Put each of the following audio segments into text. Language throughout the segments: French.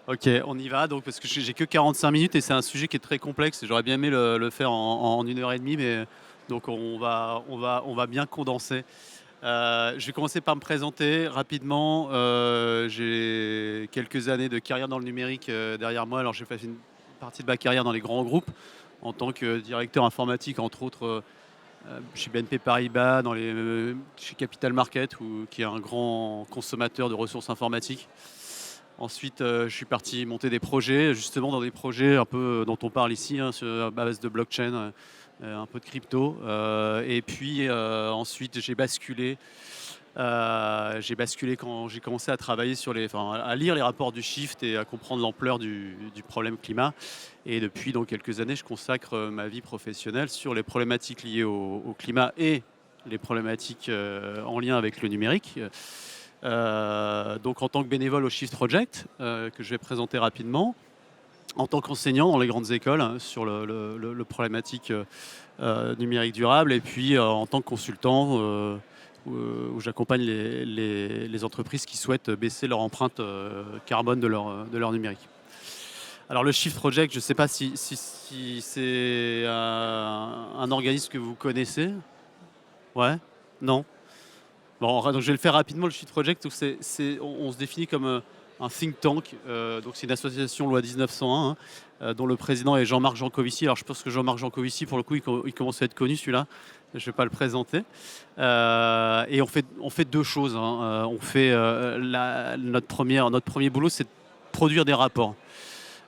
Ok, on y va donc parce que j'ai que 45 minutes et c'est un sujet qui est très complexe. J'aurais bien aimé le faire en 1 heure et demie, mais donc on va bien condenser. Je vais commencer par me présenter rapidement. J'ai quelques années de carrière dans le numérique derrière moi. Alors j'ai fait une partie de ma carrière dans les grands groupes en tant que directeur informatique, entre autres chez BNP Paribas, chez Capital Market, qui est un grand consommateur de ressources informatiques. Ensuite, je suis parti monter des projets, justement dans des projets un peu dont on parle ici, hein, à base de blockchain, un peu de crypto. Et puis ensuite, j'ai basculé. Quand j'ai commencé à travailler à lire les rapports du Shift et à comprendre l'ampleur du problème climat. Et depuis donc quelques années, je consacre ma vie professionnelle sur les problématiques liées au climat et les problématiques en lien avec le numérique. Donc en tant que bénévole au Shift Project, que je vais présenter rapidement, en tant qu'enseignant dans les grandes écoles sur le problématique numérique durable, et puis en tant que consultant où j'accompagne les entreprises qui souhaitent baisser leur empreinte carbone de leur numérique. Alors le Shift Project, je ne sais pas si c'est un organisme que vous connaissez. Ouais? Non? Bon, donc je vais le faire rapidement. Le Shift Project, donc on se définit comme un think tank. Donc c'est une association loi 1901 dont le président est Jean-Marc Jancovici. Alors je pense que Jean-Marc Jancovici, pour le coup, il commence à être connu celui-là. Je ne vais pas le présenter. Et on fait deux choses, hein. On fait notre premier boulot, c'est de produire des rapports.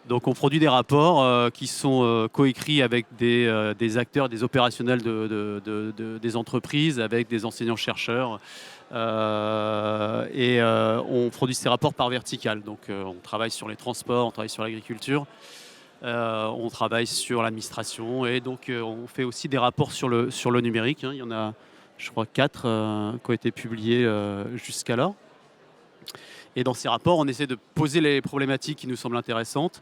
Donc on produit des rapports qui sont coécrits avec des acteurs, des opérationnels des entreprises, avec des enseignants-chercheurs. On produit ces rapports par verticale. Donc on travaille sur les transports, on travaille sur l'agriculture, on travaille sur l'administration, et donc on fait aussi des rapports sur le numérique, hein. Il y en a, je crois, 4 qui ont été publiés jusqu'alors. Et dans ces rapports, on essaie de poser les problématiques qui nous semblent intéressantes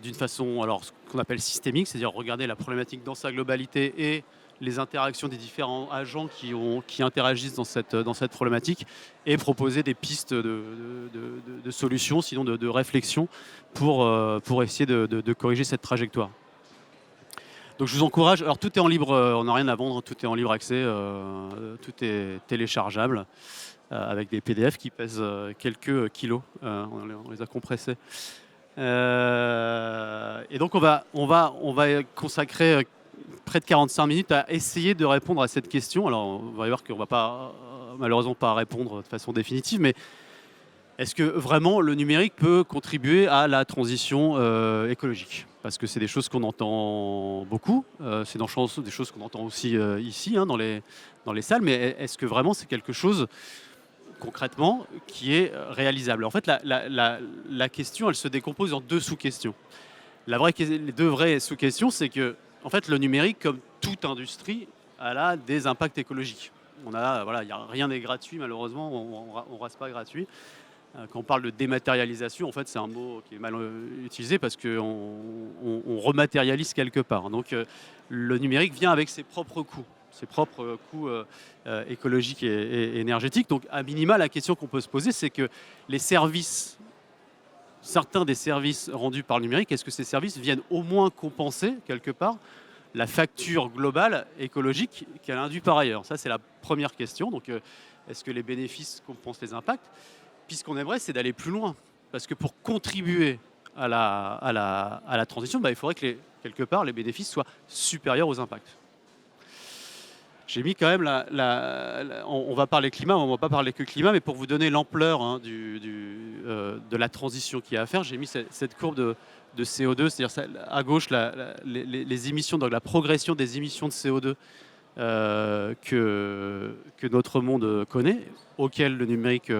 d'une façon, alors, ce qu'on appelle systémique, c'est-à-dire regarder la problématique dans sa globalité et les interactions des différents agents qui interagissent dans cette problématique, et proposer des pistes de solutions, sinon de réflexion, pour essayer de corriger cette trajectoire. Donc je vous encourage, alors tout est en libre, on n'a rien à vendre, tout est en libre accès, tout est téléchargeable. Avec des PDF qui pèsent quelques kilos. On les a compressés. Et donc on va consacrer près de 45 minutes à essayer de répondre à cette question. Alors on va y voir qu'on ne va pas, malheureusement, pas répondre de façon définitive, mais est-ce que vraiment le numérique peut contribuer à la transition écologique? Parce que c'est des choses qu'on entend beaucoup, c'est des choses qu'on entend aussi ici, hein, dans les salles, mais est-ce que vraiment c'est quelque chose concrètement qui est réalisable? En fait, la question, elle se décompose en deux sous-questions. Les deux vraies sous-questions, c'est que en fait, le numérique, comme toute industrie, elle a des impacts écologiques. Rien n'est gratuit, malheureusement, on ne reste pas gratuit. Quand on parle de dématérialisation, en fait, c'est un mot qui est mal utilisé parce qu'on rematérialise quelque part. Donc, le numérique vient avec ses propres coûts écologiques et énergétiques. Donc, à minima, la question qu'on peut se poser, c'est que certains des services rendus par le numérique, est-ce que ces services viennent au moins compenser, quelque part, la facture globale écologique qu'elle induit par ailleurs? Ça, c'est la première question. Donc, est-ce que les bénéfices compensent les impacts? Puis ce qu'on aimerait, c'est d'aller plus loin. Parce que pour contribuer à la transition, il faudrait que, quelque part, les bénéfices soient supérieurs aux impacts. J'ai mis quand même on va parler climat, on ne va pas parler que climat, mais pour vous donner l'ampleur, hein, de la transition qu'il y a à faire, j'ai mis cette courbe de CO2, c'est-à-dire à gauche les émissions, donc la progression des émissions de CO2 que notre monde connaît, auquel le numérique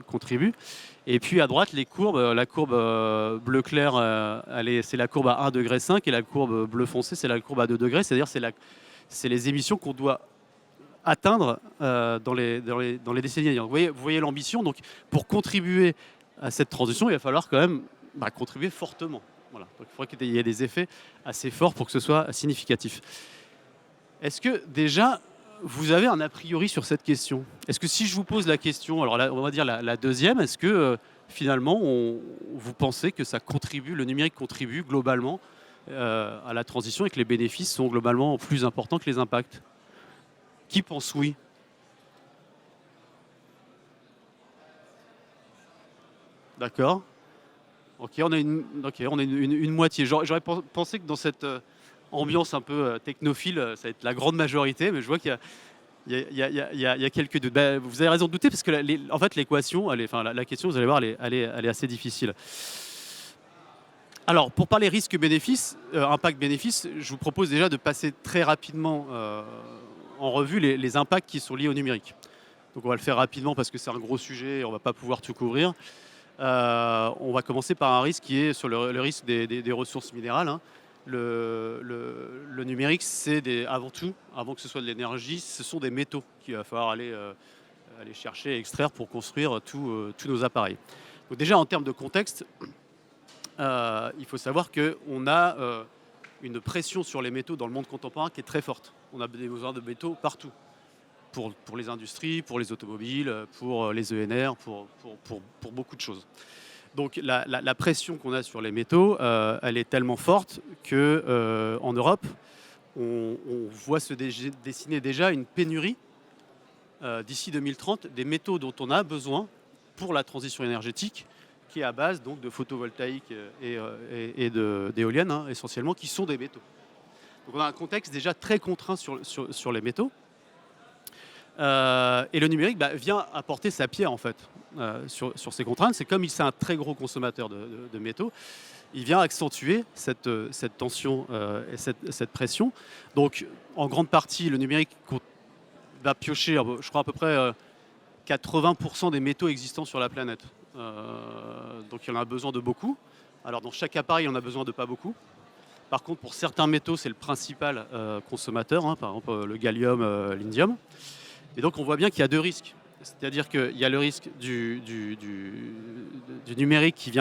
contribue. Et puis à droite, la courbe bleu clair, c'est la courbe à 1,5 degré, et la courbe bleu foncé, c'est la courbe à 2 degrés, c'est-à-dire c'est les émissions qu'on doit atteindre dans les décennies à venir. Vous voyez l'ambition. Donc, pour contribuer à cette transition, il va falloir quand même contribuer fortement. Voilà. Donc, il faudrait qu'il y ait des effets assez forts pour que ce soit significatif. Est-ce que déjà, vous avez un a priori sur cette question? Est-ce que si je vous pose la question, alors là, on va dire la deuxième, est-ce que finalement, vous pensez que le numérique contribue globalement à la transition et que les bénéfices sont globalement plus importants que les impacts? Qui pense oui? D'accord. Ok, on a une moitié. J'aurais pensé que dans cette ambiance un peu technophile, ça va être la grande majorité, mais je vois qu'il y a, il y a quelques doutes. Ben, vous avez raison de douter parce que en fait l'équation, enfin, la question, vous allez voir, elle est assez difficile. Alors, pour parler risque-bénéfice, impact-bénéfice, je vous propose déjà de passer très rapidement en revue les impacts qui sont liés au numérique. Donc on va le faire rapidement parce que c'est un gros sujet et on ne va pas pouvoir tout couvrir. On va commencer par un risque qui est sur le risque des ressources minérales, hein. Le numérique, c'est avant tout, avant que ce soit de l'énergie, ce sont des métaux qu'il va falloir aller chercher et extraire pour construire tous nos appareils. Donc déjà, en termes de contexte, il faut savoir qu'on a une pression sur les métaux dans le monde contemporain qui est très forte. On a besoin de métaux partout. Pour les industries, pour les automobiles, pour les ENR, pour beaucoup de choses. Donc la pression qu'on a sur les métaux, elle est tellement forte qu'en Europe, on voit se dessiner déjà une pénurie d'ici 2030 des métaux dont on a besoin pour la transition énergétique, qui est à base donc, de photovoltaïque et d'éoliennes, hein, essentiellement, qui sont des métaux. Donc on a un contexte déjà très contraint sur les métaux. Et le numérique vient apporter sa pierre en fait sur ces contraintes. C'est comme c'est un très gros consommateur de métaux, il vient accentuer cette tension et cette pression. Donc en grande partie, le numérique va piocher, je crois à peu près 80% des métaux existants sur la planète. Donc il en a besoin de beaucoup. Alors dans chaque appareil, on a besoin de pas beaucoup. Par contre, pour certains métaux, c'est le principal consommateur, hein, par exemple le gallium, l'indium. Et donc on voit bien qu'il y a deux risques. C'est-à-dire qu'il y a le risque du numérique qui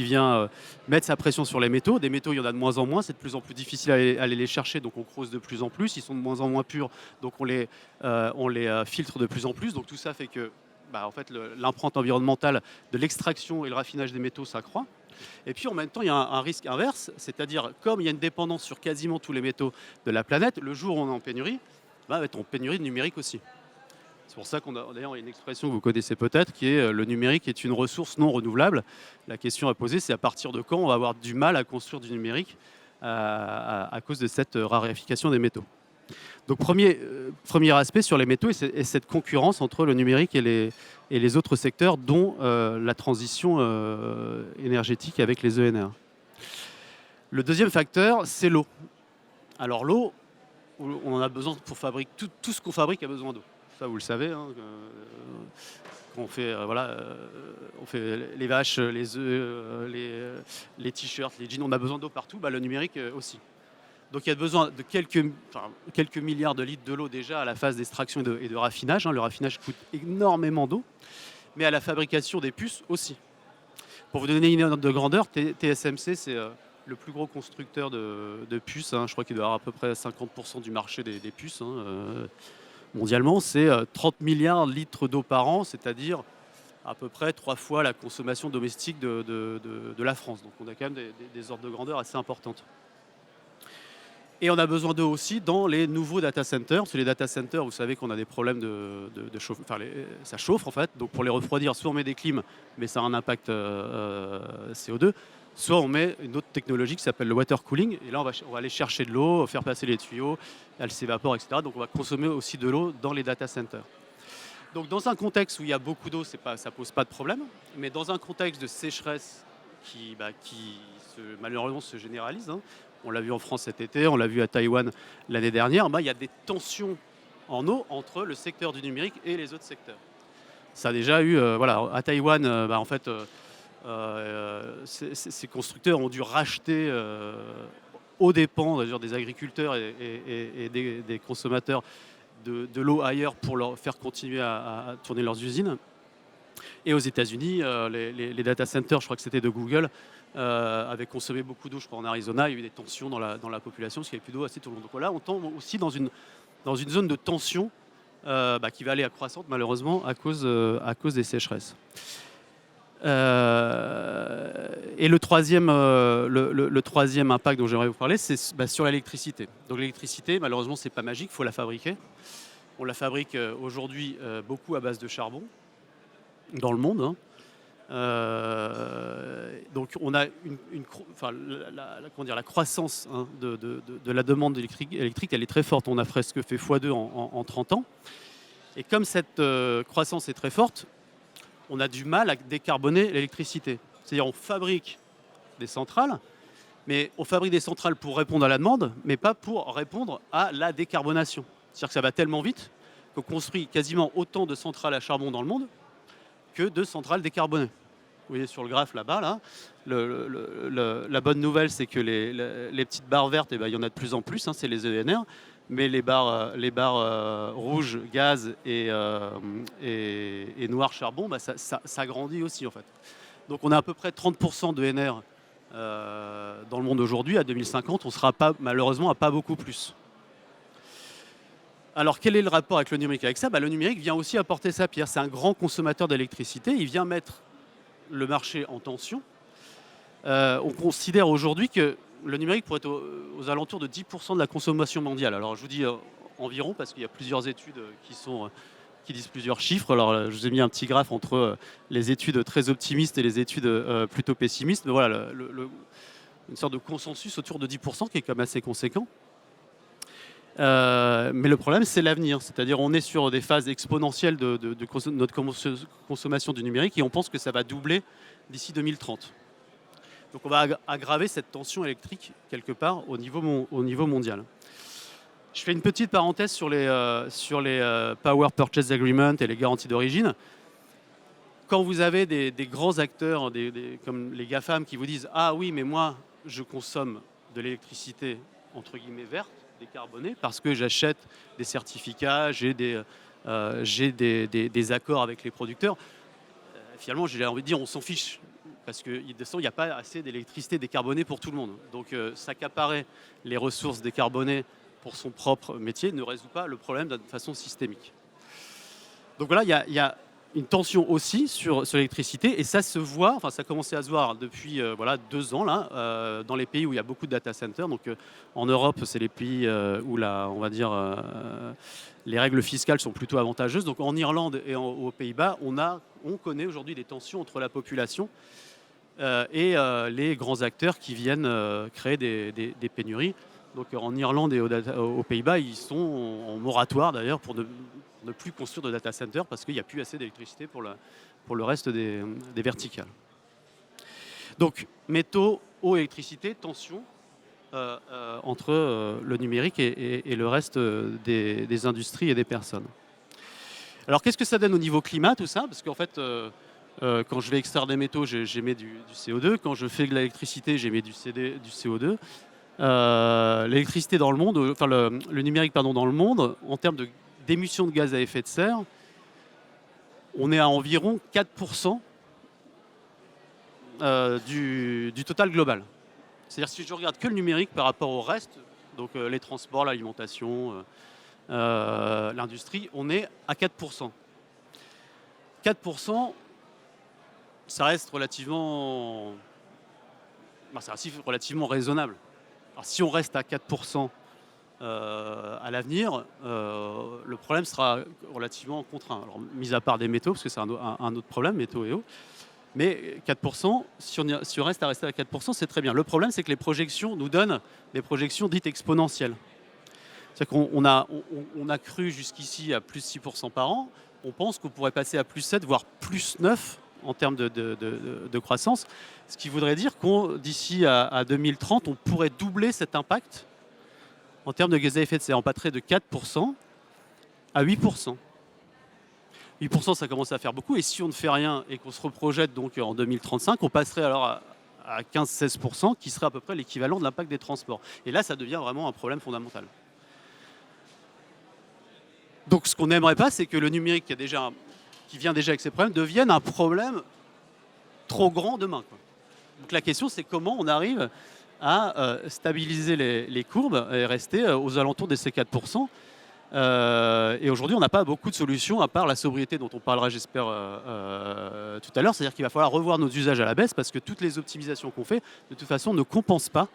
vient mettre sa pression sur les métaux. Des métaux, il y en a de moins en moins, c'est de plus en plus difficile à aller les chercher, donc on creuse de plus en plus. Ils sont de moins en moins purs, donc on les filtre de plus en plus. Donc tout ça fait que en fait, l'empreinte environnementale de l'extraction et le raffinage des métaux s'accroît. Et puis en même temps, il y a un risque inverse, c'est-à-dire comme il y a une dépendance sur quasiment tous les métaux de la planète, le jour où on est en pénurie, on va être en pénurie de numérique aussi. C'est pour ça qu'on a d'ailleurs une expression que vous connaissez peut-être qui est le numérique est une ressource non renouvelable. La question à poser, c'est à partir de quand on va avoir du mal à construire du numérique à cause de cette raréfication des métaux. Donc premier aspect sur les métaux et cette concurrence entre le numérique et les autres secteurs, dont la transition énergétique avec les ENR. Le deuxième facteur, c'est l'eau. Alors l'eau, on en a besoin pour fabriquer tout ce qu'on fabrique a besoin d'eau. Ça, vous le savez. Hein, on fait les vaches, les œufs, les t-shirts, les jeans. On a besoin d'eau partout. Le numérique aussi. Donc il y a besoin de quelques milliards de litres de l'eau déjà à la phase d'extraction et de raffinage. Hein. Le raffinage coûte énormément d'eau, mais à la fabrication des puces aussi. Pour vous donner une ordre de grandeur, TSMC, c'est le plus gros constructeur de puces. Hein. Je crois qu'il doit avoir à peu près 50% du marché des puces. Hein. Mondialement, c'est 30 milliards de litres d'eau par an, c'est-à-dire à peu près 3 fois la consommation domestique de la France. Donc on a quand même des ordres de grandeur assez importantes. Et on a besoin d'eau aussi dans les nouveaux data centers. Parce que les data centers, vous savez qu'on a des problèmes de chauffe. Enfin, ça chauffe en fait. Donc pour les refroidir, soit on met des clims, mais ça a un impact CO2. Soit on met une autre technologie qui s'appelle le water cooling. Et là, on va aller chercher de l'eau, faire passer les tuyaux, elle s'évapore, etc. Donc on va consommer aussi de l'eau dans les data centers. Donc dans un contexte où il y a beaucoup d'eau, ça ne pose pas de problème. Mais dans un contexte de sécheresse qui malheureusement se généralise, hein, on l'a vu en France cet été, on l'a vu à Taïwan l'année dernière, il y a des tensions en eau entre le secteur du numérique et les autres secteurs. Ça a déjà eu, à Taïwan, en fait, ces constructeurs ont dû racheter aux dépens des agriculteurs et des consommateurs de l'eau ailleurs pour leur faire continuer à tourner leurs usines. Et aux États-Unis, les data centers, je crois que c'était de Google, avaient consommé beaucoup d'eau, je crois en Arizona. Il y a eu des tensions dans la population parce qu'il n'y avait plus d'eau assez tout le monde. Donc là, on tombe aussi dans une zone de tension qui va aller accroissante malheureusement à cause des sécheresses. Et le troisième impact dont j'aimerais vous parler, c'est sur l'électricité. Donc l'électricité, malheureusement, c'est pas magique, il faut la fabriquer. On la fabrique aujourd'hui beaucoup à base de charbon dans le monde, hein. Donc on a la croissance, hein, de la demande électrique, elle est très forte. On a presque fait x2 en 30 ans. Et comme cette croissance est très forte, on a du mal à décarboner l'électricité. C'est-à-dire on fabrique des centrales, mais on fabrique des centrales pour répondre à la demande, mais pas pour répondre à la décarbonation. C'est-à-dire que ça va tellement vite qu'on construit quasiment autant de centrales à charbon dans le monde que de centrales décarbonées. Vous voyez sur le graphe là-bas, là, la bonne nouvelle, c'est que les petites barres vertes, il y en a de plus en plus, hein, c'est les ENR, mais les barres rouges, gaz et noir charbon, ça grandit aussi en fait. Donc on a à peu près 30% de ENR dans le monde aujourd'hui. À 2050, on sera malheureusement à pas beaucoup plus. Alors, quel est le rapport avec le numérique avec ça ? Le numérique vient aussi apporter sa pierre. C'est un grand consommateur d'électricité. Il vient mettre le marché en tension. On considère aujourd'hui que le numérique pourrait être aux alentours de 10% de la consommation mondiale. Alors, je vous dis environ, parce qu'il y a plusieurs études qui disent plusieurs chiffres. Alors, je vous ai mis un petit graphe entre les études très optimistes et les études plutôt pessimistes. Mais voilà, une sorte de consensus autour de 10%, qui est quand même assez conséquent. Mais le problème, c'est l'avenir. C'est-à-dire on est sur des phases exponentielles de notre consommation du numérique et on pense que ça va doubler d'ici 2030. Donc on va aggraver cette tension électrique quelque part au niveau mondial. Je fais une petite parenthèse sur les Power Purchase Agreement et les garanties d'origine. Quand vous avez des grands acteurs comme les GAFAM qui vous disent « Ah oui, mais moi, je consomme de l'électricité entre guillemets verte, décarbonée, parce que j'achète des certificats, j'ai des accords avec les producteurs. » Finalement, j'ai envie de dire, on s'en fiche, parce qu'il n'y a pas assez d'électricité décarbonée pour tout le monde. Donc s'accaparer les ressources décarbonées pour son propre métier ne résout pas le problème de façon systémique. Donc voilà, il y a une tension aussi sur l'électricité, et ça se voit, enfin ça a commencé à se voir depuis 2 ans là, dans les pays où il y a beaucoup de data centers. Donc en Europe, c'est les pays où les règles fiscales sont plutôt avantageuses. Donc en Irlande et aux Pays-Bas, on connaît aujourd'hui des tensions entre la population et les grands acteurs qui viennent créer des pénuries. Donc en Irlande et aux Pays-Bas, ils sont en moratoire d'ailleurs pour ne plus construire de data center parce qu'il n'y a plus assez d'électricité pour le reste des verticales. Donc métaux, eau, électricité, tension entre le numérique et le reste des industries et des personnes. Alors qu'est-ce que ça donne au niveau climat tout ça ? Parce qu'en fait, quand je vais extraire des métaux, j'émets du CO2. Quand je fais de l'électricité, j'émets du CO2. L'électricité dans le monde, enfin le numérique dans le monde, en termes d'émissions de gaz à effet de serre, on est à environ 4% du total global. C'est-à-dire si je regarde que le numérique par rapport au reste, donc les transports, l'alimentation, l'industrie, on est à 4%. 4%, ça reste relativement raisonnable. Alors, si on reste à 4% à l'avenir, le problème sera relativement contraint. Alors, mis à part des métaux, parce que c'est un autre problème, métaux et eau. Mais 4%, si on reste à rester à 4%, c'est très bien. Le problème, c'est que les projections nous donnent des projections dites exponentielles. C'est-à-dire qu'on a cru jusqu'ici à plus 6% par an. On pense qu'on pourrait passer à plus 7, voire plus 9 en termes de croissance. Ce qui voudrait dire qu'on d'ici à 2030, on pourrait doubler cet impact en termes de gaz à effet de serre. On passerait de 4% à 8%. 8%, ça commence à faire beaucoup. Et si on ne fait rien et qu'on se reprojette donc en 2035, on passerait alors à 15-16%, qui serait à peu près l'équivalent de l'impact des transports. Et là, ça devient vraiment un problème fondamental. Donc ce qu'on n'aimerait pas, c'est que le numérique qui vient déjà avec ses problèmes devienne un problème trop grand demain, quoi. Donc la question, c'est comment on arrive à stabiliser les courbes et rester aux alentours de ces 4%. Et aujourd'hui, on n'a pas beaucoup de solutions à part la sobriété dont on parlera, j'espère, tout à l'heure. C'est-à-dire qu'il va falloir revoir nos usages à la baisse parce que toutes les optimisations qu'on fait, de toute façon, ne compensent pas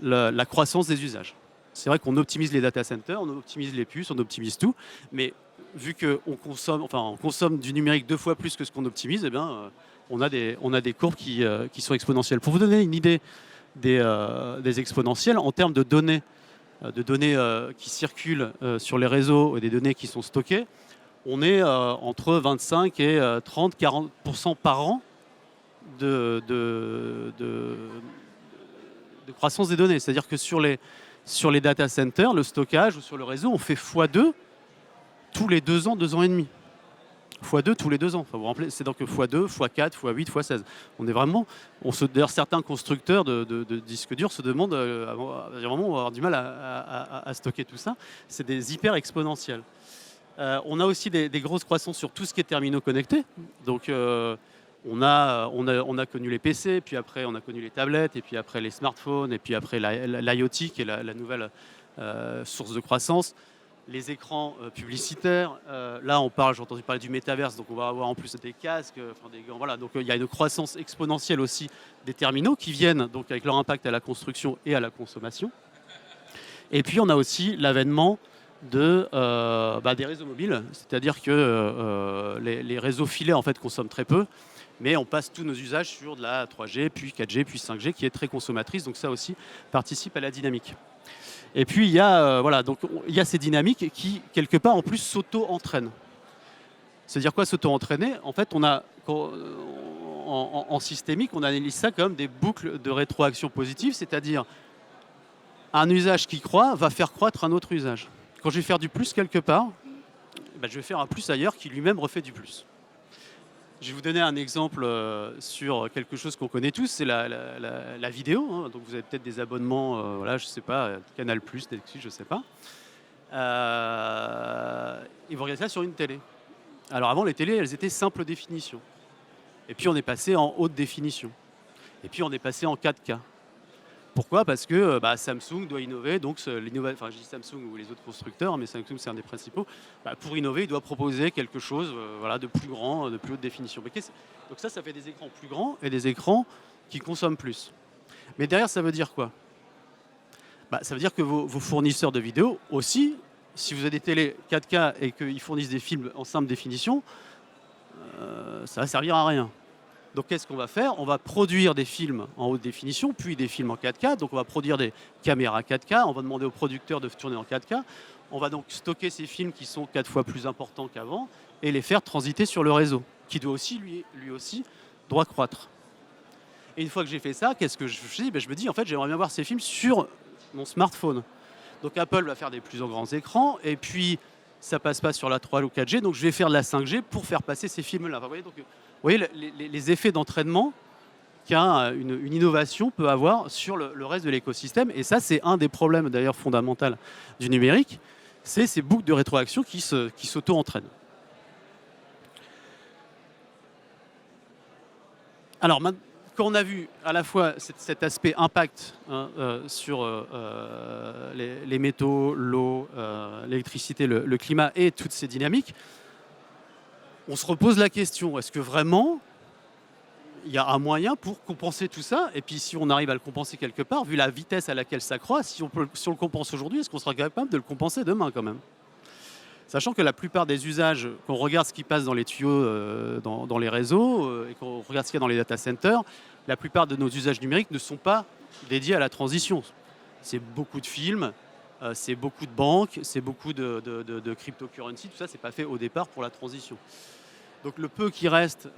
la croissance des usages. C'est vrai qu'on optimise les data centers, on optimise les puces, on optimise tout, mais vu qu'on consomme, on consomme du numérique 2 fois plus que ce qu'on optimise, eh bien, on a des courbes qui sont exponentielles. Pour vous donner une idée des exponentielles, en termes de données qui circulent sur les réseaux et des données qui sont stockées, on est entre 25 et 30-40% par an de croissance des données. C'est-à-dire que sur les data centers, le stockage ou sur le réseau, on fait x2 tous les 2 ans, 2 ans et demi. x2 tous les 2 ans. Enfin, vous vous rappelez, c'est donc x2, x4, x8, x16. On est vraiment. D'ailleurs, certains constructeurs de disques durs se demandent vraiment, on va avoir du mal à stocker tout ça. C'est des hyper exponentiels. On a aussi des grosses croissances sur tout ce qui est terminaux connectés. Donc, on a connu les PC, puis après on a connu les tablettes, et puis après les smartphones, et puis après l'IoT qui est la nouvelle source de croissance. Les écrans publicitaires, là j'ai entendu parler du métaverse, donc on va avoir en plus des casques, des gants, voilà. Donc il y a une croissance exponentielle aussi des terminaux qui viennent donc avec leur impact à la construction et à la consommation. Et puis on a aussi l'avènement des réseaux mobiles, c'est-à-dire que les réseaux filets en fait consomment très peu, mais on passe tous nos usages sur de la 3G, puis 4G, puis 5G qui est très consommatrice, donc ça aussi participe à la dynamique. Et puis il y a ces dynamiques qui quelque part en plus s'auto-entraînent. C'est-à-dire quoi s'auto-entraîner? En fait, en systémique, on analyse ça comme des boucles de rétroaction positive, c'est-à-dire un usage qui croît va faire croître un autre usage. Quand je vais faire du plus quelque part, je vais faire un plus ailleurs qui lui-même refait du plus. Je vais vous donner un exemple sur quelque chose qu'on connaît tous, c'est la vidéo. Hein. Donc vous avez peut-être des abonnements, je ne sais pas, Canal+, Netflix, je ne sais pas. Et vous regardez ça sur une télé. Alors avant, les télés, elles étaient simple définition. Et puis on est passé en haute définition. Et puis on est passé en 4K. Pourquoi? Parce que Samsung doit innover, donc je dis Samsung ou les autres constructeurs, mais Samsung c'est un des principaux. Pour innover, il doit proposer quelque chose de plus grand, de plus haute définition. Donc ça fait des écrans plus grands et des écrans qui consomment plus. Mais derrière, ça veut dire quoi? Ça veut dire que vos fournisseurs de vidéos aussi, si vous avez des télés 4K et qu'ils fournissent des films en simple définition, ça va servir à rien. Donc qu'est-ce qu'on va faire? On va produire des films en haute définition, puis des films en 4K. Donc on va produire des caméras 4K, on va demander aux producteurs de tourner en 4K. On va donc stocker ces films qui sont 4 fois plus importants qu'avant et les faire transiter sur le réseau, qui doit aussi, lui aussi, doit croître. Et une fois que j'ai fait ça, qu'est-ce que je dis? Je me dis, en fait, j'aimerais bien voir ces films sur mon smartphone. Donc Apple va faire des plus grands écrans, et puis ça passe pas sur la 3 ou 4G, donc je vais faire de la 5G pour faire passer ces films-là. Enfin, vous voyez les effets d'entraînement qu'une innovation peut avoir sur le reste de l'écosystème. Et ça, c'est un des problèmes d'ailleurs fondamentaux du numérique, c'est ces boucles de rétroaction qui s'auto-entraînent. Alors, quand on a vu à la fois cet aspect impact sur les métaux, l'eau, l'électricité, le climat et toutes ces dynamiques, on se repose la question, est-ce que vraiment il y a un moyen pour compenser tout ça? Et puis si on arrive à le compenser quelque part, vu la vitesse à laquelle ça croît, si on le compense aujourd'hui, est-ce qu'on sera capable de le compenser demain quand même? Sachant que la plupart des usages, quand on regarde ce qui passe dans les tuyaux, dans les réseaux, et qu'on regarde ce qu'il y a dans les data centers, la plupart de nos usages numériques ne sont pas dédiés à la transition. C'est beaucoup de films, c'est beaucoup de banques, c'est beaucoup de cryptocurrency, tout ça, c'est pas fait au départ pour la transition. Donc le peu qui reste,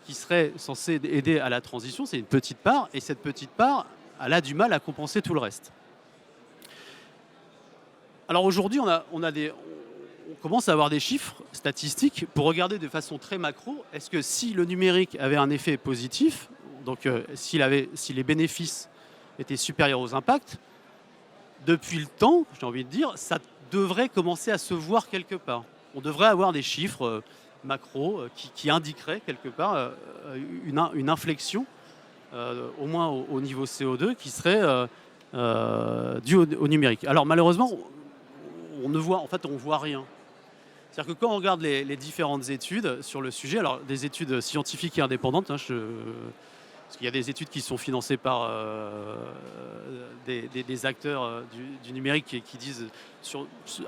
qui serait censé aider à la transition, c'est une petite part, et cette petite part, elle a du mal à compenser tout le reste. Alors aujourd'hui, on commence à avoir des chiffres statistiques pour regarder de façon très macro, est-ce que si le numérique avait un effet positif, donc si les bénéfices étaient supérieurs aux impacts, depuis le temps, j'ai envie de dire, ça devrait commencer à se voir quelque part. On devrait avoir des chiffres macro qui indiqueraient quelque part une inflexion, au moins au niveau CO2, qui serait due au numérique. Alors malheureusement, on voit rien. C'est-à-dire que quand on regarde les différentes études sur le sujet, alors des études scientifiques et indépendantes, hein, parce qu'il y a des études qui sont financées par des acteurs du numérique qui disent,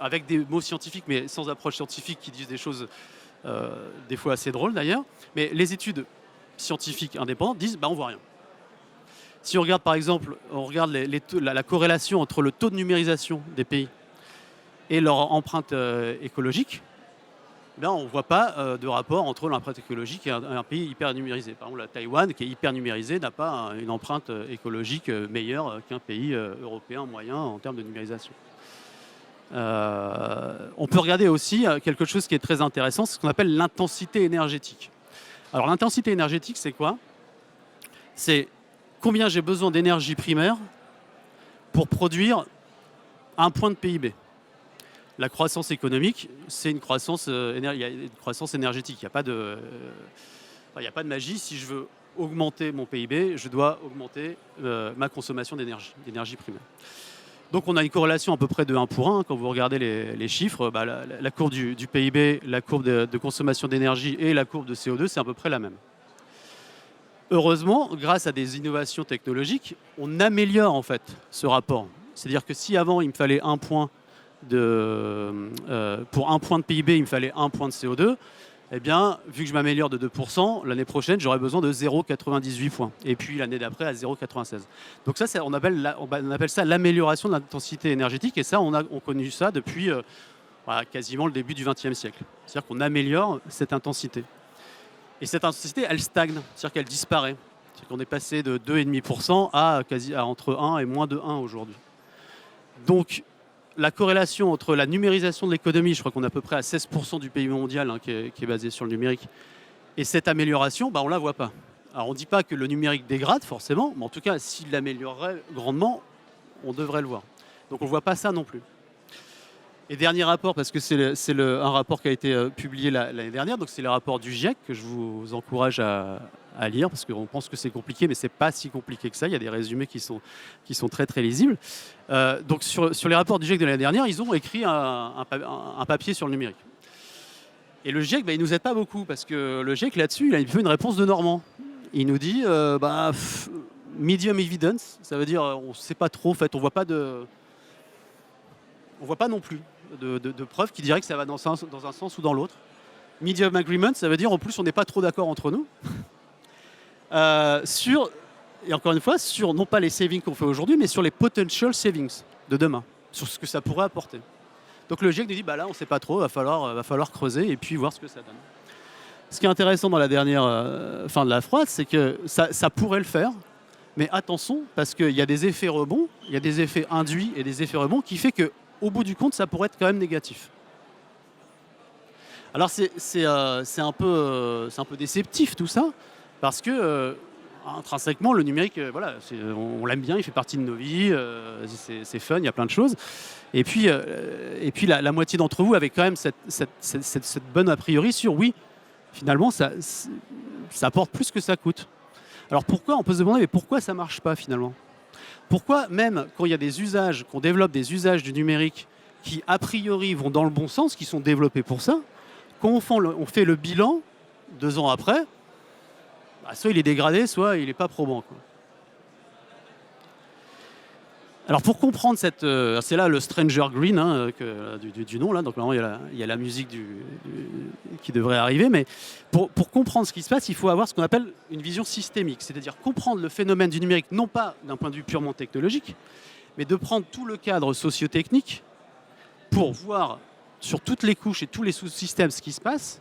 avec des mots scientifiques mais sans approche scientifique, qui disent des choses des fois assez drôles d'ailleurs. Mais les études scientifiques indépendantes disent on voit rien. Si on regarde par exemple, la corrélation entre le taux de numérisation des pays et leur empreinte écologique, on ne voit pas de rapport entre l'empreinte écologique et un pays hyper numérisé. Par exemple, la Taïwan, qui est hyper numérisé, n'a pas une empreinte écologique meilleure qu'un pays européen moyen en termes de numérisation. On peut regarder aussi quelque chose qui est très intéressant, c'est ce qu'on appelle l'intensité énergétique. Alors l'intensité énergétique, c'est quoi? C'est combien j'ai besoin d'énergie primaire pour produire un point de PIB. La croissance économique, c'est une croissance énergétique. Il n'y a pas de magie. Si je veux augmenter mon PIB, je dois augmenter ma consommation d'énergie primaire. Donc on a une corrélation à peu près de 1 pour 1. Quand vous regardez les chiffres, la courbe du PIB, la courbe de consommation d'énergie et la courbe de CO2, c'est à peu près la même. Heureusement, grâce à des innovations technologiques, on améliore en fait ce rapport. C'est-à-dire que si avant il me fallait pour un point de PIB, il me fallait 1 point de CO2, eh bien, vu que je m'améliore de 2%, l'année prochaine, j'aurais besoin de 0,98 points. Et puis l'année d'après, à 0,96. Donc ça, on appelle ça l'amélioration de l'intensité énergétique. Et ça, on a connu ça depuis quasiment le début du XXe siècle. C'est-à-dire qu'on améliore cette intensité. Et cette intensité, elle stagne, c'est-à-dire qu'elle disparaît. C'est-à-dire qu'on est passé de 2,5% à entre 1 et moins de 1 aujourd'hui. Donc, la corrélation entre la numérisation de l'économie, je crois qu'on est à peu près à 16% du PIB mondial qui est basé sur le numérique, et cette amélioration, on ne la voit pas. Alors on ne dit pas que le numérique dégrade forcément, mais en tout cas, s'il l'améliorerait grandement, on devrait le voir. Donc on ne voit pas ça non plus. Et dernier rapport, parce que c'est un rapport qui a été publié l'année dernière, donc c'est le rapport du GIEC que je vous encourage à lire, parce qu'on pense que c'est compliqué, mais ce n'est pas si compliqué que ça. Il y a des résumés qui sont très très lisibles. Donc sur les rapports du GIEC de l'année dernière, ils ont écrit un papier sur le numérique. Et le GIEC, il ne nous aide pas beaucoup, parce que le GIEC là-dessus, il a fait une réponse de Normand. Il nous dit medium evidence, ça veut dire on ne sait pas trop, en fait, on voit pas non plus de preuves qui diraient que ça va dans un sens ou dans l'autre. Medium agreement, ça veut dire en plus on n'est pas trop d'accord entre nous. Et encore une fois, sur non pas les savings qu'on fait aujourd'hui, mais sur les potential savings de demain, sur ce que ça pourrait apporter. Donc le GIEC nous dit, là on ne sait pas trop, va falloir creuser et puis voir ce que ça donne. Ce qui est intéressant dans la dernière fin de la phrase, c'est que ça pourrait le faire, mais attention, parce qu'il y a des effets rebonds, il y a des effets induits et des effets rebonds qui fait qu'au bout du compte, ça pourrait être quand même négatif. Alors c'est un peu déceptif tout ça, parce que intrinsèquement, le numérique, on l'aime bien, il fait partie de nos vies, c'est fun, il y a plein de choses. Et puis la moitié d'entre vous avait quand même cette bonne a priori sur oui, finalement, ça apporte plus que ça coûte. Alors pourquoi, on peut se demander, mais pourquoi ça ne marche pas finalement? Pourquoi même quand il y a des usages, qu'on développe des usages du numérique qui a priori vont dans le bon sens, qui sont développés pour ça, quand on fait le bilan 2 ans après, soit il est dégradé, soit il n'est pas probant, quoi. Alors pour comprendre c'est là le Stranger Green du nom, là, donc normalement il y a la musique qui devrait arriver, mais pour comprendre ce qui se passe, il faut avoir ce qu'on appelle une vision systémique, c'est-à-dire comprendre le phénomène du numérique, non pas d'un point de vue purement technologique, mais de prendre tout le cadre socio-technique pour voir sur toutes les couches et tous les sous-systèmes ce qui se passe,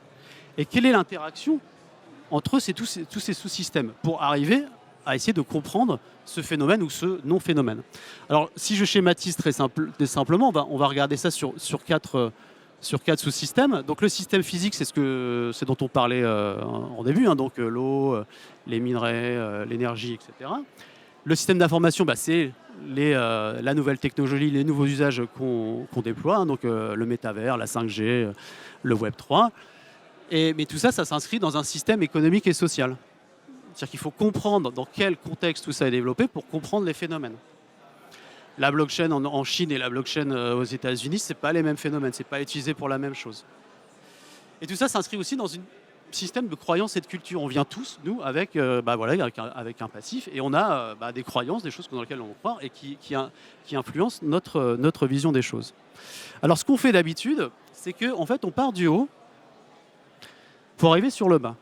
et quelle est l'interaction entre tous ces sous-systèmes, pour arriver à essayer de comprendre ce phénomène ou ce non-phénomène. Alors, si je schématise très simplement, on va regarder ça sur 4 sous-systèmes. Donc, le système physique, c'est dont on parlait en début, donc l'eau, les minerais, l'énergie, etc. Le système d'information, c'est la nouvelle technologie, les nouveaux usages qu'on déploie, donc le métavers, la 5G, le Web 3. Mais tout ça, ça s'inscrit dans un système économique et social. C'est-à-dire qu'il faut comprendre dans quel contexte tout ça est développé pour comprendre les phénomènes. La blockchain en Chine et la blockchain aux États-Unis, ce n'est pas les mêmes phénomènes, ce n'est pas utilisé pour la même chose. Et tout ça s'inscrit aussi dans un système de croyances et de culture. On vient tous, nous, avec un passif, et on a des croyances, des choses dans lesquelles on croit, et qui influencent notre vision des choses. Alors ce qu'on fait d'habitude, c'est qu'en fait, on part du haut pour arriver sur le bas.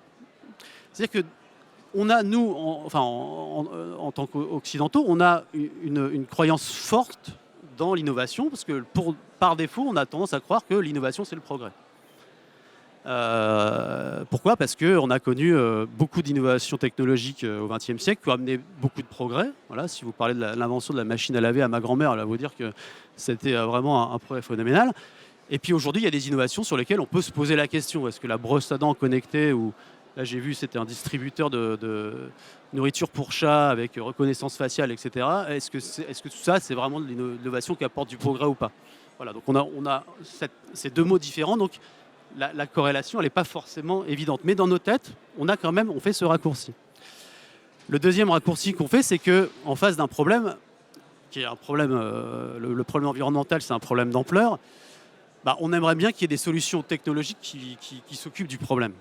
C'est-à-dire que on a, nous, en tant qu'occidentaux, on a une croyance forte dans l'innovation, parce que par défaut, on a tendance à croire que l'innovation, c'est le progrès. Pourquoi ? Parce qu'on a connu beaucoup d'innovations technologiques au XXe siècle qui ont amené beaucoup de progrès. Voilà, si vous parlez de l'invention de la machine à laver à ma grand-mère, elle va vous dire que c'était vraiment un progrès phénoménal. Et puis aujourd'hui, il y a des innovations sur lesquelles on peut se poser la question. Est-ce que la brosse à dents connectée, ou là j'ai vu c'était un distributeur de nourriture pour chat avec reconnaissance faciale, etc. Est-ce que tout ça, c'est vraiment de l'innovation qui apporte du progrès ou pas ? Voilà, donc on a ces deux mots différents. Donc la corrélation, elle n'est pas forcément évidente. Mais dans nos têtes, on fait ce raccourci. Le deuxième raccourci qu'on fait, c'est qu'en face d'un problème, qui est un problème, le problème environnemental, c'est un problème d'ampleur, on aimerait bien qu'il y ait des solutions technologiques qui s'occupent du problème.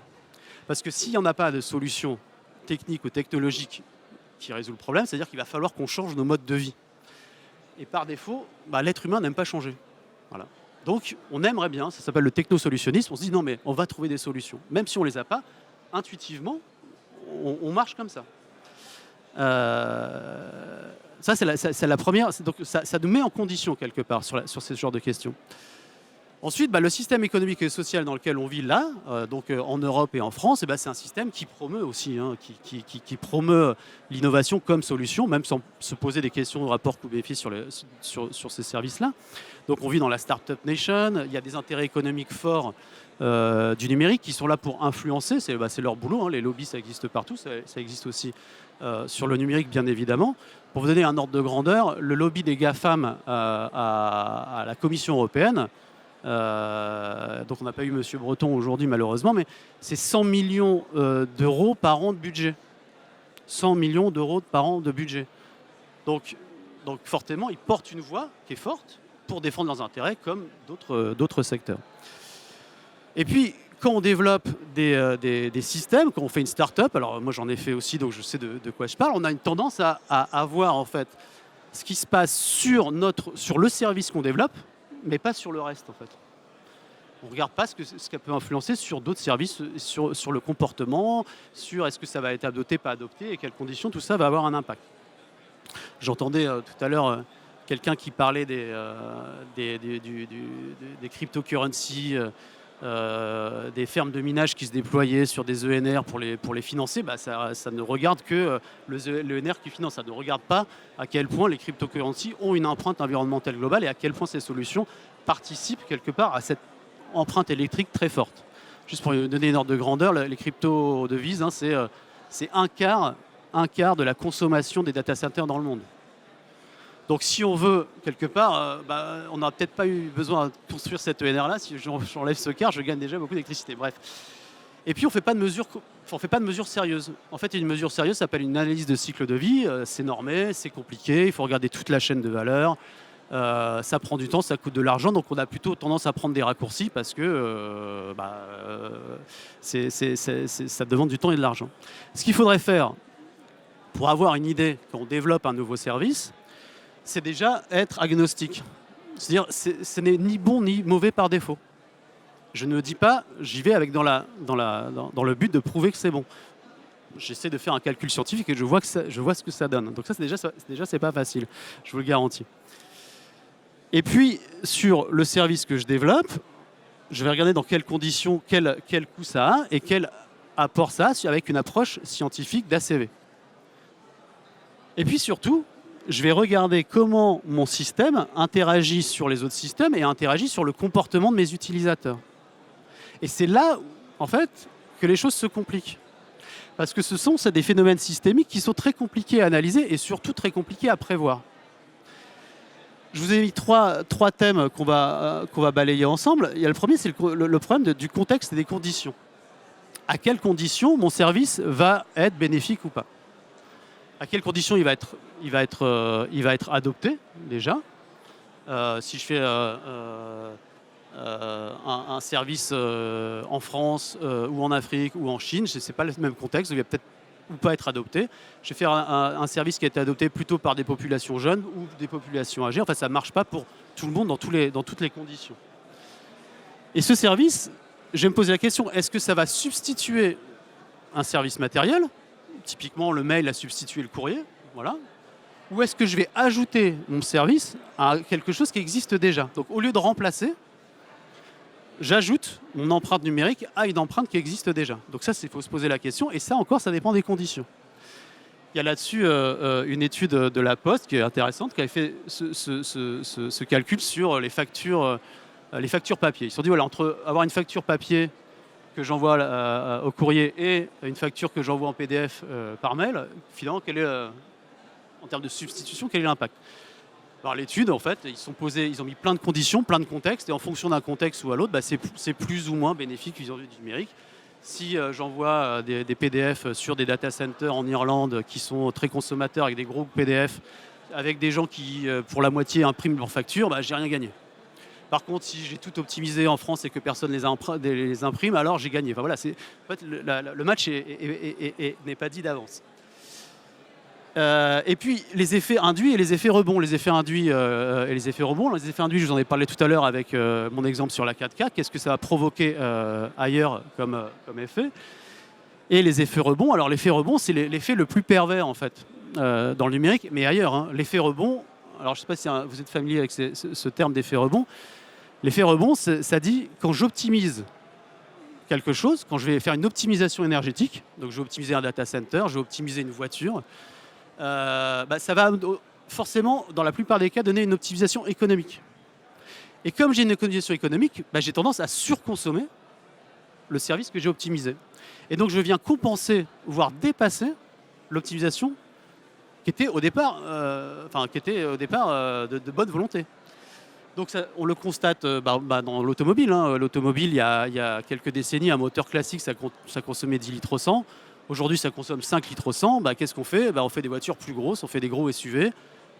Parce que s'il n'y en a pas de solution technique ou technologique qui résout le problème, c'est-à-dire qu'il va falloir qu'on change nos modes de vie. Et par défaut, l'être humain n'aime pas changer. Voilà. Donc, on aimerait bien, ça s'appelle le technosolutionnisme, on se dit non mais on va trouver des solutions. Même si on ne les a pas, intuitivement, on marche comme ça. Ça, c'est la première, donc ça nous met en condition quelque part sur ce genre de questions. Ensuite, le système économique et social dans lequel on vit là, en Europe et en France, c'est un système qui promeut aussi, qui promeut l'innovation comme solution, même sans se poser des questions de rapport coût-bénéfice sur ces services-là. Donc on vit dans la Startup Nation, il y a des intérêts économiques forts du numérique qui sont là pour influencer, c'est leur boulot, les lobbies ça existe partout, ça existe aussi sur le numérique bien évidemment. Pour vous donner un ordre de grandeur, le lobby des GAFAM à la Commission européenne, donc on n'a pas eu M. Breton aujourd'hui malheureusement, mais c'est 100 millions d'euros par an de budget. 100 millions d'euros par an de budget. Donc fortement, ils portent une voix qui est forte pour défendre leurs intérêts comme d'autres secteurs. Et puis, quand on développe des systèmes, quand on fait une start-up, alors moi j'en ai fait aussi, donc je sais de quoi je parle, on a une tendance à avoir en fait ce qui se passe sur le service qu'on développe, mais pas sur le reste en fait. On ne regarde pas ce qu'elle peut influencer sur d'autres services, sur le comportement, sur est-ce que ça va être adopté, pas adopté, et quelles conditions tout ça va avoir un impact. J'entendais tout à l'heure quelqu'un qui parlait des cryptocurrencies, des fermes de minage qui se déployaient sur des ENR pour les financer. Ça ne regarde que l'ENR qui finance, ça ne regarde pas à quel point les cryptocurrencies ont une empreinte environnementale globale et à quel point ces solutions participent quelque part à cette empreinte électrique très forte. Juste pour donner une ordre de grandeur, les crypto-devises, c'est un quart de la consommation des data centers dans le monde. Donc si on veut, quelque part, on n'aura peut-être pas eu besoin de construire cette ENR-là. Si j'enlève ce quart, je gagne déjà beaucoup d'électricité. Bref. Et puis on ne fait pas de mesures sérieuses. En fait, une mesure sérieuse s'appelle une analyse de cycle de vie. C'est normé, c'est compliqué, il faut regarder toute la chaîne de valeur. Ça prend du temps, ça coûte de l'argent, donc on a plutôt tendance à prendre des raccourcis parce que ça demande du temps et de l'argent. Ce qu'il faudrait faire pour avoir une idée quand on développe un nouveau service, c'est déjà être agnostique. C'est-à-dire ce n'est ni bon ni mauvais par défaut. Je ne dis pas, j'y vais dans le but de prouver que c'est bon. J'essaie de faire un calcul scientifique et je vois ce que ça donne. Donc ça, déjà c'est pas facile, je vous le garantis. Et puis, sur le service que je développe, je vais regarder dans quelles conditions, quel coût ça a et quel apport ça a avec une approche scientifique d'ACV. Et puis surtout, je vais regarder comment mon système interagit sur les autres systèmes et interagit sur le comportement de mes utilisateurs. Et c'est là, en fait, que les choses se compliquent. Parce que c'est des phénomènes systémiques qui sont très compliqués à analyser et surtout très compliqués à prévoir. Je vous ai mis trois thèmes qu'on va balayer ensemble. Il y a le premier, c'est le problème du contexte et des conditions. À quelles conditions mon service va être bénéfique ou pas ? à quelles conditions il va être adopté déjà. Si je fais un service en France ou en Afrique ou en Chine, ce n'est pas le même contexte, il va peut-être ou pas être adopté. Je vais faire un service qui a été adopté plutôt par des populations jeunes ou des populations âgées. Enfin, ça ne marche pas pour tout le monde dans toutes les conditions. Et ce service, je vais me poser la question, est-ce que ça va substituer un service matériel? Typiquement, le mail a substitué le courrier. Voilà. Ou est-ce que je vais ajouter mon service à quelque chose qui existe déjà? Donc, au lieu de remplacer, j'ajoute mon empreinte numérique à une empreinte qui existe déjà. Donc ça, il faut se poser la question. Et ça encore, ça dépend des conditions. Il y a là-dessus une étude de La Poste qui est intéressante, qui avait fait ce calcul sur les factures papier. Ils se sont dit, voilà, entre avoir une facture papier que j'envoie au courrier et une facture que j'envoie en PDF par mail, finalement, en termes de substitution, quel est l'impact? Alors l'étude, en fait, ils ont mis plein de conditions, plein de contextes, et en fonction d'un contexte ou à l'autre, bah, c'est plus ou moins bénéfique vis-à-vis du numérique. Si j'envoie des PDF sur des data centers en Irlande qui sont très consommateurs avec des gros PDF, avec des gens qui, pour la moitié, impriment leurs factures, bah, j'ai rien gagné. Par contre, si j'ai tout optimisé en France et que personne les imprime, alors j'ai gagné. Enfin, voilà, en fait, le match n'est pas dit d'avance. Et puis les effets induits et les effets rebonds. Les effets induits et les effets rebonds. Les effets induits, je vous en ai parlé tout à l'heure avec mon exemple sur la 4K. Qu'est-ce que ça va provoquer ailleurs comme effet? Et les effets rebonds, alors l'effet rebond, c'est l'effet le plus pervers en fait dans le numérique, mais ailleurs. Hein. L'effet rebond, alors je ne sais pas si vous êtes familier avec ce terme d'effet rebond. L'effet rebond, ça dit quand j'optimise quelque chose, quand je vais faire une optimisation énergétique, donc je vais optimiser un data center, je vais optimiser une voiture, ça va forcément, dans la plupart des cas, donner une optimisation économique. Et comme j'ai une optimisation économique, j'ai tendance à surconsommer le service que j'ai optimisé. Et donc je viens compenser, voire dépasser l'optimisation qui était au départ, de bonne volonté. Donc ça, on le constate dans l'automobile. Hein. L'automobile, il y a quelques décennies, un moteur classique, ça consommait 10 litres au 100. Aujourd'hui, ça consomme 5 litres au 100. Qu'est-ce qu'on fait? On fait des voitures plus grosses, on fait des gros SUV,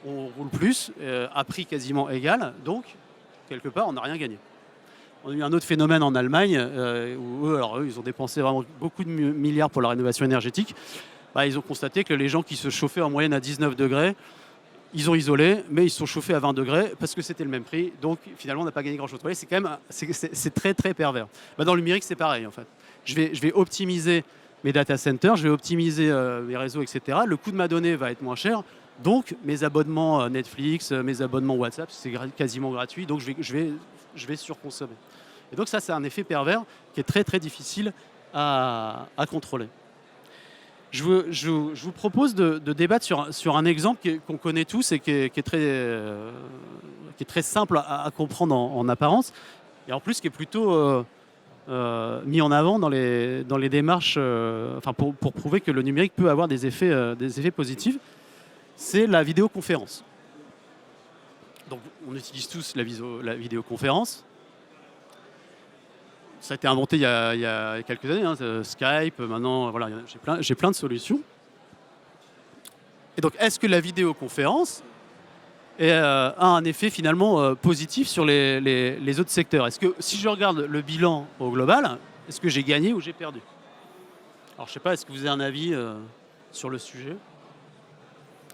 on roule plus, à prix quasiment égal. Donc, quelque part, on n'a rien gagné. On a eu un autre phénomène en Allemagne, où eux, ils ont dépensé vraiment beaucoup de milliards pour la rénovation énergétique. Ils ont constaté que les gens qui se chauffaient en moyenne à 19 degrés, ils ont isolé, mais ils se sont chauffés à 20 degrés parce que c'était le même prix. Donc, finalement, on n'a pas gagné grand-chose. Vous voyez, c'est quand même c'est très, très pervers. Dans le numérique, c'est pareil, en fait. Je vais optimiser mes data centers, je vais optimiser mes réseaux, etc. Le coût de ma donnée va être moins cher. Donc, mes abonnements Netflix, mes abonnements WhatsApp, c'est quasiment gratuit. Donc, je vais surconsommer. Et donc, ça, c'est un effet pervers qui est très, très difficile à contrôler. Je vous propose de débattre sur un exemple qu'on connaît tous et qui est très simple à comprendre en apparence, et en plus qui est plutôt mis en avant dans les démarches pour prouver que le numérique peut avoir des effets positifs. C'est la vidéoconférence. Donc on utilise tous la vidéoconférence. Ça a été inventé il y a quelques années, hein, Skype, maintenant, voilà, j'ai plein de solutions. Et donc, est-ce que la vidéoconférence a un effet finalement positif sur les autres secteurs? Est-ce que si je regarde le bilan au global, est-ce que j'ai gagné ou j'ai perdu? Alors, je ne sais pas, est-ce que vous avez un avis sur le sujet?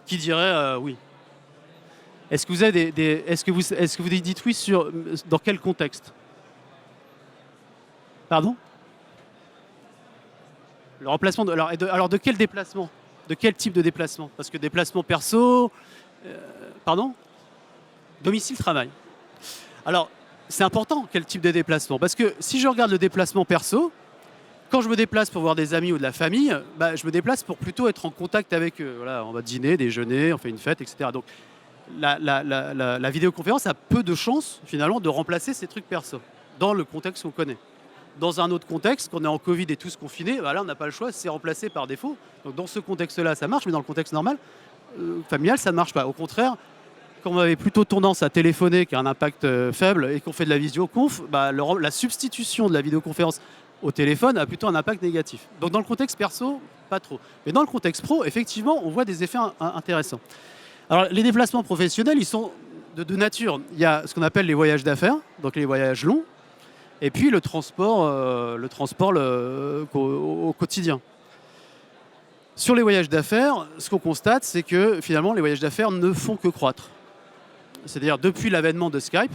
Qui dirait oui? Est-ce que vous avez est-ce que vous dites oui dans quel contexte? Pardon? Le remplacement alors de quel déplacement? De quel type de déplacement? Parce que déplacement perso, pardon? Domicile travail. Alors, c'est important quel type de déplacement, parce que si je regarde le déplacement perso, quand je me déplace pour voir des amis ou de la famille, je me déplace pour plutôt être en contact avec eux. Voilà, on va dîner, déjeuner, on fait une fête, etc. Donc la vidéoconférence a peu de chances finalement de remplacer ces trucs perso dans le contexte qu'on connaît. Dans un autre contexte, quand on est en Covid et tous confinés, là on n'a pas le choix, c'est remplacé par défaut. Donc dans ce contexte-là, ça marche, mais dans le contexte normal, familial, ça ne marche pas. Au contraire, quand on avait plutôt tendance à téléphoner, qui a un impact faible, et qu'on fait de la visioconf, la substitution de la vidéoconférence au téléphone a plutôt un impact négatif. Donc dans le contexte perso, pas trop. Mais dans le contexte pro, effectivement, on voit des effets intéressants. Alors les déplacements professionnels, ils sont de deux natures. Il y a ce qu'on appelle les voyages d'affaires, donc les voyages longs, et puis le transport, au quotidien. Sur les voyages d'affaires, ce qu'on constate, c'est que finalement, les voyages d'affaires ne font que croître. C'est-à-dire depuis l'avènement de Skype.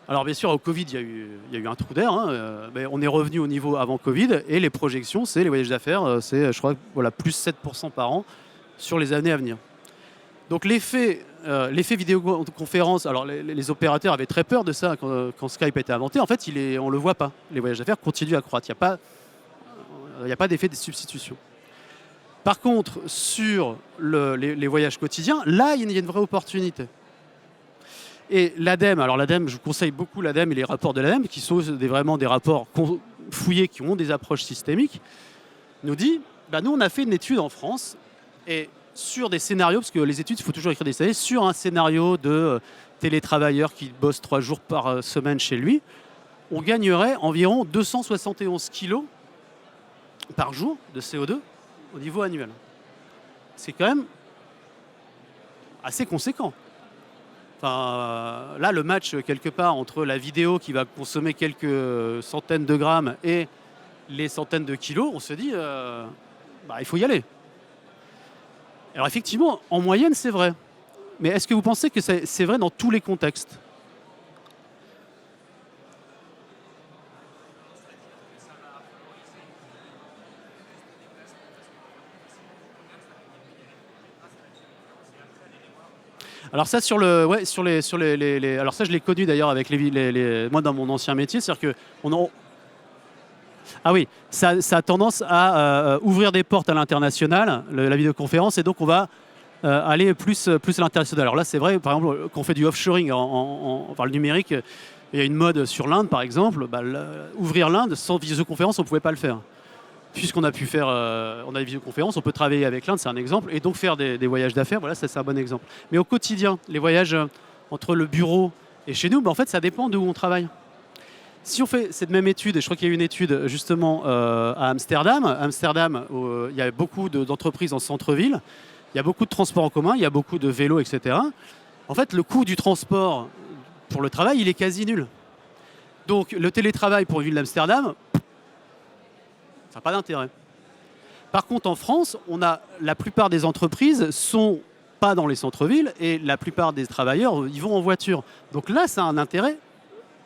Alors bien sûr, au Covid, il y a eu un trou d'air, hein, mais on est revenu au niveau avant Covid, et les projections, c'est les voyages d'affaires, c'est, je crois, voilà, plus 7% par an sur les années à venir. Donc l'effet vidéoconférence, alors les opérateurs avaient très peur de ça quand Skype a été inventé. En fait, on ne le voit pas. Les voyages d'affaires continuent à croître. Il n'y a pas d'effet de substitution. Par contre, sur les voyages quotidiens, là, il y a une vraie opportunité. Et l'ADEME, alors l'ADEME, je vous conseille beaucoup l'ADEME et les rapports de l'ADEME, qui sont vraiment des rapports fouillés, qui ont des approches systémiques, nous dit, nous on a fait une étude en France, et sur des scénarios, parce que les études, il faut toujours écrire des scénarios, sur un scénario de télétravailleur qui bosse 3 jours par semaine chez lui, on gagnerait environ 271 kilos par jour de CO2 au niveau annuel. C'est quand même assez conséquent. Enfin, là, le match, quelque part, entre la vidéo qui va consommer quelques centaines de grammes et les centaines de kilos, on se dit, il faut y aller. Alors effectivement, en moyenne, c'est vrai. Mais est-ce que vous pensez que c'est vrai dans tous les contextes ? Alors ça alors ça je l'ai connu d'ailleurs avec moi dans mon ancien métier, c'est-à-dire que ah oui, ça a tendance à ouvrir des portes à l'international, la vidéoconférence, et donc on va aller plus à l'international. Alors là c'est vrai, par exemple, quand on fait du offshoring par le numérique, il y a une mode sur l'Inde par exemple, ouvrir l'Inde sans visioconférence on ne pouvait pas le faire. Puisqu'on a pu faire, on a des visioconférences, on peut travailler avec l'Inde, c'est un exemple, et donc faire des voyages d'affaires, voilà, ça c'est un bon exemple. Mais au quotidien, les voyages entre le bureau et chez nous, en fait, ça dépend d'où on travaille. Si on fait cette même étude, et je crois qu'il y a eu une étude justement à Amsterdam, il y a beaucoup d'entreprises en centre-ville, il y a beaucoup de transports en commun, il y a beaucoup de vélos, etc. En fait, le coût du transport pour le travail, il est quasi nul. Donc le télétravail pour une ville d'Amsterdam, ça n'a pas d'intérêt. Par contre, en France, la plupart des entreprises sont pas dans les centres-villes et la plupart des travailleurs y vont en voiture. Donc là, ça a un intérêt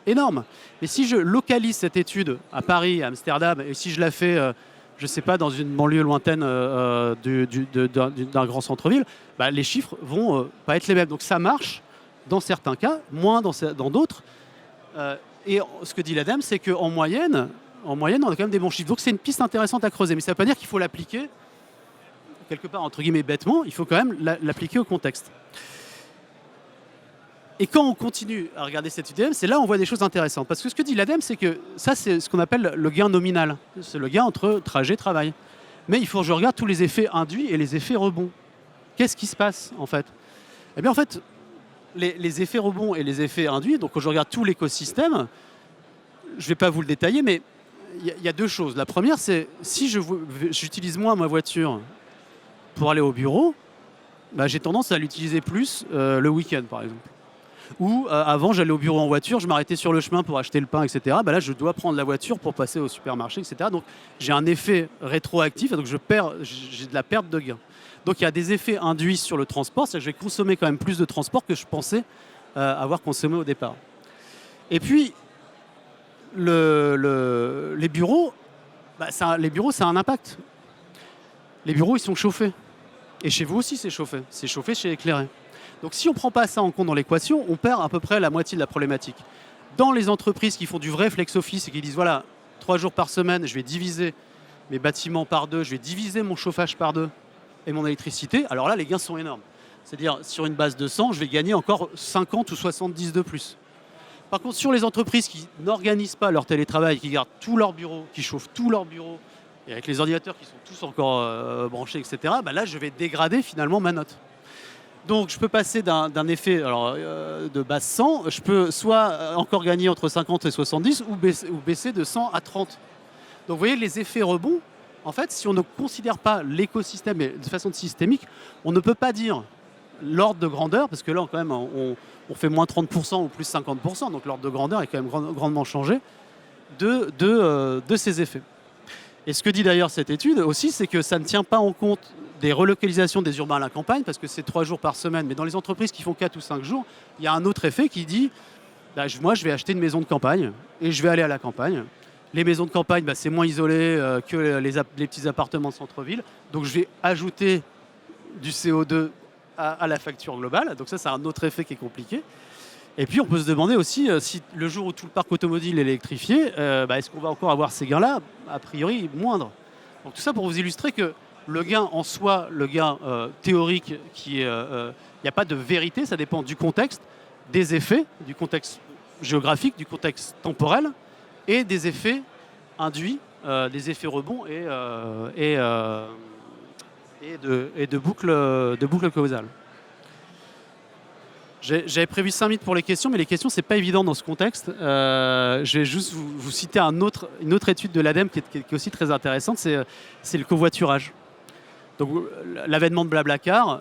énorme. Mais si je localise cette étude à Paris, à Amsterdam, et si je la fais, je ne sais pas, dans une banlieue lointaine d'un grand centre-ville, les chiffres vont pas être les mêmes. Donc ça marche dans certains cas, moins dans d'autres. Et ce que dit l'ADEME, c'est qu'en moyenne, on a quand même des bons chiffres. Donc c'est une piste intéressante à creuser. Mais ça ne veut pas dire qu'il faut l'appliquer, quelque part, entre guillemets, bêtement. Il faut quand même l'appliquer au contexte. Et quand on continue à regarder cette UDM, c'est là où on voit des choses intéressantes. Parce que ce que dit l'ADEME, c'est que ça, c'est ce qu'on appelle le gain nominal. C'est le gain entre trajet et travail. Mais il faut que je regarde tous les effets induits et les effets rebonds. Qu'est-ce qui se passe, en fait ? Eh bien, en fait, les effets rebonds et les effets induits, donc quand je regarde tout l'écosystème, je ne vais pas vous le détailler, mais il y a deux choses. La première, c'est si j'utilise moins ma voiture pour aller au bureau, j'ai tendance à l'utiliser plus le week-end, par exemple. Ou avant, j'allais au bureau en voiture, je m'arrêtais sur le chemin pour acheter le pain, etc. Là, je dois prendre la voiture pour passer au supermarché, etc. Donc, j'ai un effet rétroactif, donc j'ai de la perte de gain. Donc, il y a des effets induits sur le transport, c'est-à-dire que je vais consommer quand même plus de transport que je pensais avoir consommé au départ. Et puis, les bureaux, ça a un impact. Les bureaux, ils sont chauffés. Et chez vous aussi, c'est chauffé. C'est chauffé chez Éclairé. Donc si on ne prend pas ça en compte dans l'équation, on perd à peu près la moitié de la problématique. Dans les entreprises qui font du vrai flex office et qui disent, voilà, 3 jours par semaine, je vais diviser mes bâtiments par 2, je vais diviser mon chauffage par 2 et mon électricité, alors là, les gains sont énormes. C'est-à-dire, sur une base de 100, je vais gagner encore 50 ou 70 de plus. Par contre, sur les entreprises qui n'organisent pas leur télétravail, qui gardent tous leurs bureaux, qui chauffent tous leurs bureaux, et avec les ordinateurs qui sont tous encore branchés, etc., là, je vais dégrader finalement ma note. Donc, je peux passer d'un effet de base 100, je peux soit encore gagner entre 50 et 70 ou baisser de 100 à 30. Donc vous voyez, les effets rebonds, en fait, si on ne considère pas l'écosystème de façon systémique, on ne peut pas dire l'ordre de grandeur, parce que là, quand même, on fait moins 30% ou plus 50%, donc l'ordre de grandeur est quand même grandement changé de ces effets. Et ce que dit d'ailleurs cette étude aussi, c'est que ça ne tient pas en compte des relocalisations des urbains à la campagne, parce que c'est 3 jours par semaine, mais dans les entreprises qui font 4 ou 5 jours, il y a un autre effet qui dit, bah, moi je vais acheter une maison de campagne, et je vais aller à la campagne. Les maisons de campagne, bah, c'est moins isolé que les petits appartements de centre-ville, donc je vais ajouter du CO2 à la facture globale, donc ça c'est un autre effet qui est compliqué. Et puis on peut se demander aussi si le jour où tout le parc automobile est électrifié, est-ce qu'on va encore avoir ces gains-là? A priori, moindres. Donc tout ça pour vous illustrer que le gain en soi, le gain théorique, il n'y a pas de vérité, ça dépend du contexte, des effets, du contexte géographique, du contexte temporel, et des effets induits, des effets rebonds et de boucles causales. J'avais prévu 5 minutes pour les questions, mais les questions, c'est pas évident dans ce contexte. Je vais juste vous citer une autre étude de l'ADEME qui est aussi très intéressante, c'est le covoiturage. Donc l'avènement de Blablacar,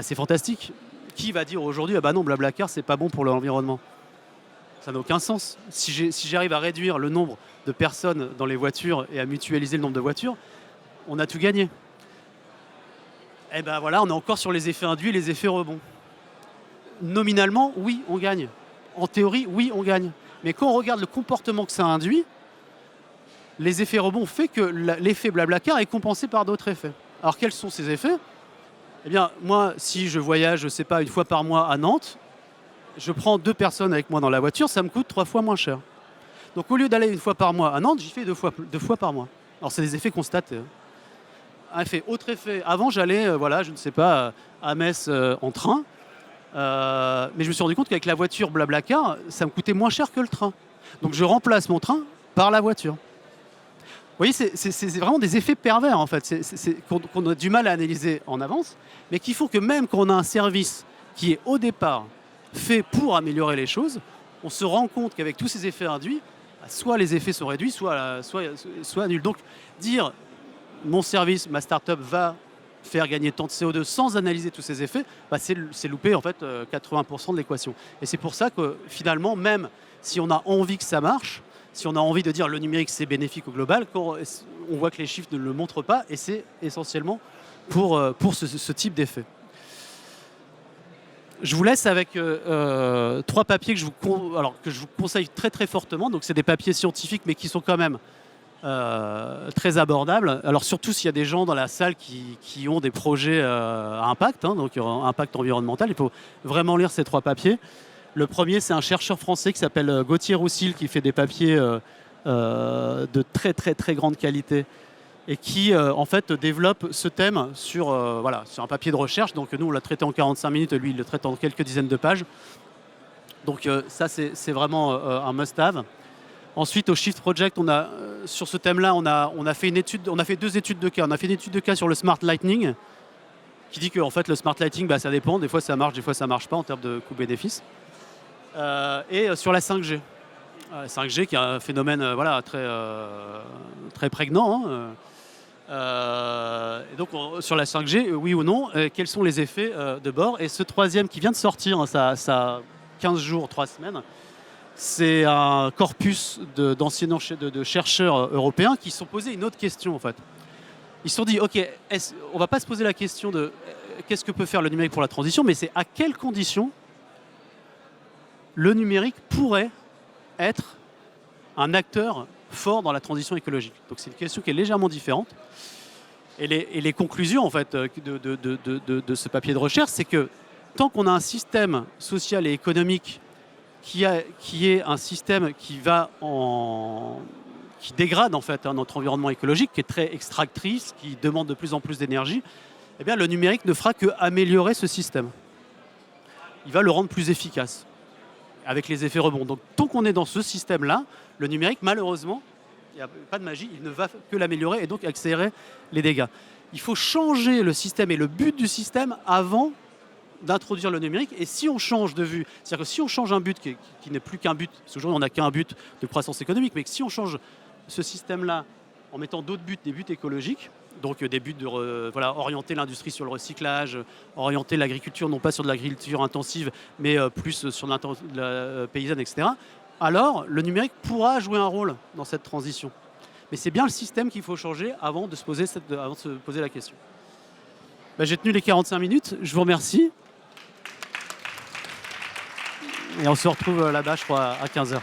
c'est fantastique. Qui va dire aujourd'hui, ah bah non, Blablacar, c'est pas bon pour l'environnement? Ça n'a aucun sens. Si j'arrive à réduire le nombre de personnes dans les voitures et à mutualiser le nombre de voitures, on a tout gagné. Et ben voilà, on est encore sur les effets induits et les effets rebonds. Nominalement, oui, on gagne. En théorie, oui, on gagne. Mais quand on regarde le comportement que ça induit, les effets rebonds font que l'effet Blablacar est compensé par d'autres effets. Alors quels sont ces effets? Eh bien, moi, si je voyage, je ne sais pas, une fois par mois à Nantes, je prends 2 personnes avec moi dans la voiture, ça me coûte 3 fois moins cher. Donc au lieu d'aller une fois par mois à Nantes, j'y fais 2 fois par mois. Alors c'est des effets constatés. Autre effet, avant j'allais, je ne sais pas, à Metz en train. Mais je me suis rendu compte qu'avec la voiture Blablacar, ça me coûtait moins cher que le train. Donc je remplace mon train par la voiture. Vous voyez, c'est vraiment des effets pervers en fait, qu'on a du mal à analyser en avance, mais qui font que même quand on a un service qui est au départ fait pour améliorer les choses, on se rend compte qu'avec tous ces effets induits, soit les effets sont réduits, soit nuls. Donc dire mon service, ma start-up va faire gagner tant de CO2 sans analyser tous ces effets, c'est louper en fait 80% de l'équation. Et c'est pour ça que finalement, même si on a envie que ça marche, si on a envie de dire le numérique c'est bénéfique au global, quand on voit que les chiffres ne le montrent pas, et c'est essentiellement pour ce type d'effet. Je vous laisse avec 3 papiers que je vous conseille très très fortement. Donc c'est des papiers scientifiques mais qui sont quand même très abordable. Alors surtout s'il y a des gens dans la salle qui ont des projets à impact, donc impact environnemental, il faut vraiment lire ces 3 papiers. Le premier, c'est un chercheur français qui s'appelle Gauthier Roussil qui fait des papiers de très très très grande qualité et qui en fait développe ce thème sur un papier de recherche. Donc nous on l'a traité en 45 minutes et lui il le traite en quelques dizaines de pages. Donc ça c'est vraiment un must-have. Ensuite, au Shift Project, sur ce thème-là, on a fait 2 études de cas. On a fait une étude de cas sur le Smart Lighting, qui dit que en fait, le Smart Lighting, ça dépend. Des fois, ça marche, des fois, ça ne marche pas en termes de coût-bénéfice. Et sur la 5G. 5G, qui est un phénomène très prégnant. Et donc, sur la 5G, oui ou non, quels sont les effets de bord? Et ce troisième qui vient de sortir, ça a 15 jours, 3 semaines, c'est un corpus d'enseignants, de chercheurs européens qui se sont posés une autre question en fait. Ils se sont dit, ok, on ne va pas se poser la question de qu'est-ce que peut faire le numérique pour la transition, mais c'est à quelles conditions le numérique pourrait être un acteur fort dans la transition écologique. Donc c'est une question qui est légèrement différente. Et les conclusions en fait, de ce papier de recherche, c'est que tant qu'on a un système social et économique qui est un système qui dégrade en fait notre environnement écologique, qui est très extractrice, qui demande de plus en plus d'énergie, eh bien le numérique ne fera qu'améliorer ce système. Il va le rendre plus efficace, avec les effets rebonds. Donc tant qu'on est dans ce système-là, le numérique, malheureusement, il n'y a pas de magie, il ne va que l'améliorer et donc accélérer les dégâts. Il faut changer le système et le but du système avant d'introduire le numérique. Et si on change de vue, c'est-à-dire que si on change un but qui n'est plus qu'un but, parce qu'aujourd'hui on n'a qu'un but de croissance économique, mais que si on change ce système-là en mettant d'autres buts, des buts écologiques, donc des buts de orienter l'industrie sur le recyclage, orienter l'agriculture non pas sur de l'agriculture intensive, mais plus sur de la paysanne, etc., alors le numérique pourra jouer un rôle dans cette transition. Mais c'est bien le système qu'il faut changer avant de se poser, la question. J'ai tenu les 45 minutes, je vous remercie. Et on se retrouve là-bas, je crois, à 15h.